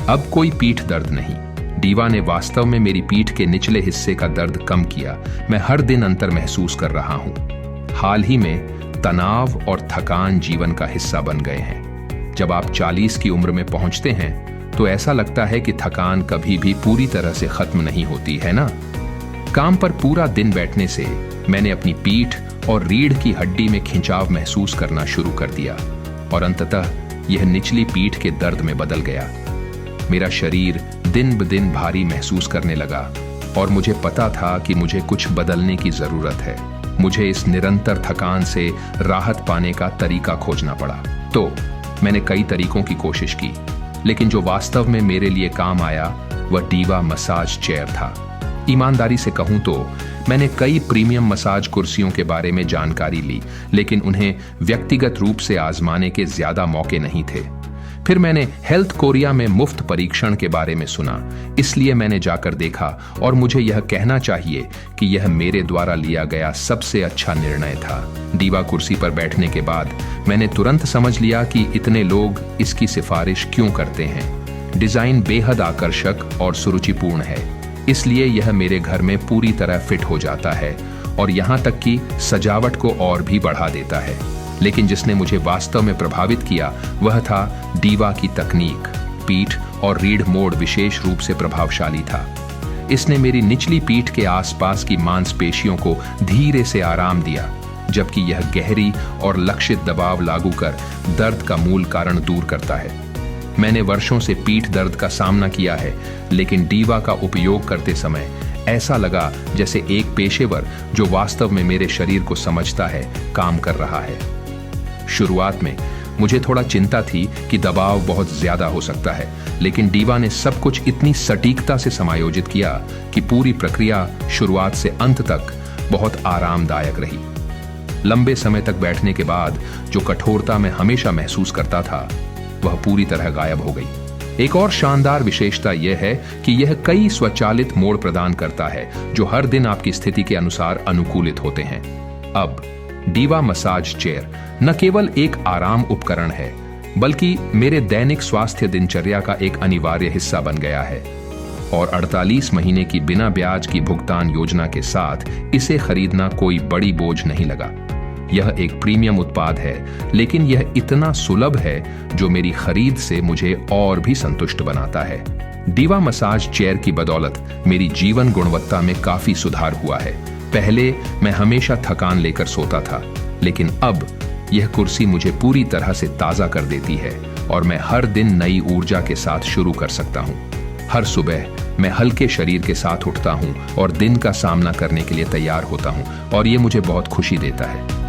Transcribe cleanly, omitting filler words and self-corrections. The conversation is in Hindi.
अब कोई पीठ दर्द नहीं। डीवा ने वास्तव में मेरी पीठ के निचले हिस्से का दर्द कम किया। मैं हर दिन अंतर महसूस कर रहा हूं। हाल ही में तनाव और थकान जीवन का हिस्सा बन गए हैं। जब आप 40 की उम्र में पहुंचते हैं तो ऐसा लगता है कि थकान कभी भी पूरी तरह से खत्म नहीं होती है ना। काम पर पूरा दिन बैठने से मैंने अपनी पीठ और रीढ़ की हड्डी में खिंचाव महसूस करना शुरू कर दिया और अंततः यह निचली पीठ के दर्द में बदल गया। मेरा शरीर दिन ब दिन भारी महसूस करने लगा और मुझे पता था कि मुझे कुछ बदलने की जरूरत है। मुझे इस निरंतर थकान से राहत पाने का तरीका खोजना पड़ा। तो मैंने कई तरीकों की कोशिश की, लेकिन जो वास्तव में मेरे लिए काम आया वह डीवा मसाज चेयर था। ईमानदारी से कहूं तो मैंने कई प्रीमियम मसाज कुर्सियों के बारे में जानकारी ली, लेकिन उन्हें व्यक्तिगत रूप से आजमाने के ज्यादा मौके नहीं थे। फिर मैंने हेल्थ कोरिया में मुफ्त परीक्षण के बारे में सुना, इसलिए मैंने जाकर देखा और मुझे यह कहना चाहिए कि यह मेरे द्वारा लिया गया सबसे अच्छा निर्णय था। डीवा कुर्सी पर बैठने के बाद मैंने तुरंत समझ लिया कि इतने लोग इसकी सिफारिश क्यों करते हैं। डिजाइन बेहद आकर्षक और सुरुचिपूर्ण है, इसलिए यह मेरे घर में पूरी तरह फिट हो जाता है और यहाँ तक कि सजावट को और भी बढ़ा देता है। लेकिन जिसने मुझे वास्तव में प्रभावित किया वह था डीवा की तकनीक। पीठ और रीढ़ मोड़ विशेष रूप से प्रभावशाली था। इसने मेरी निचली पीठ के आसपास की मांसपेशियों को धीरे से आराम दिया, जबकि यह गहरी और लक्षित दबाव लागू कर दर्द का मूल कारण दूर करता है। मैंने वर्षों से पीठ दर्द का सामना किया है, लेकिन डीवा का उपयोग करते समय ऐसा लगा जैसे एक पेशेवर जो वास्तव में मेरे शरीर को समझता है काम कर रहा है। शुरुआत में मुझे थोड़ा चिंता थी कि दबाव बहुत ज्यादा हो सकता है, लेकिन डीवा ने सब कुछ इतनी सटीकता से समायोजित किया कि पूरी प्रक्रिया शुरुआत से अंत तक बहुत आरामदायक रही। लंबे समय तक बैठने के बाद जो कठोरता मैं हमेशा महसूस करता था वह पूरी तरह गायब हो गई। एक और शानदार विशेषता यह है कि यह कई स्वचालित मोड़ प्रदान करता है जो हर दिन आपकी स्थिति के अनुसार अनुकूलित होते हैं। अब डीवा मसाज चेयर न केवल एक आराम उपकरण है, बल्कि मेरे दैनिक स्वास्थ्य दिनचर्या का एक अनिवार्य हिस्सा बन गया है। और 48 महीने की बिना ब्याज की भुगतान योजना के साथ इसे खरीदना कोई बड़ी बोझ नहीं लगा। यह एक प्रीमियम उत्पाद है, लेकिन यह इतना सुलभ है जो मेरी खरीद से मुझे और भी संतुष्ट बनाता है। डीवा मसाज चेयर की बदौलत मेरी जीवन गुणवत्ता में काफी सुधार हुआ है। पहले मैं हमेशा थकान लेकर सोता था, लेकिन अब यह कुर्सी मुझे पूरी तरह से ताजा कर देती है और मैं हर दिन नई ऊर्जा के साथ शुरू कर सकता हूँ। हर सुबह मैं हल्के शरीर के साथ उठता हूँ और दिन का सामना करने के लिए तैयार होता हूँ और ये मुझे बहुत खुशी देता है।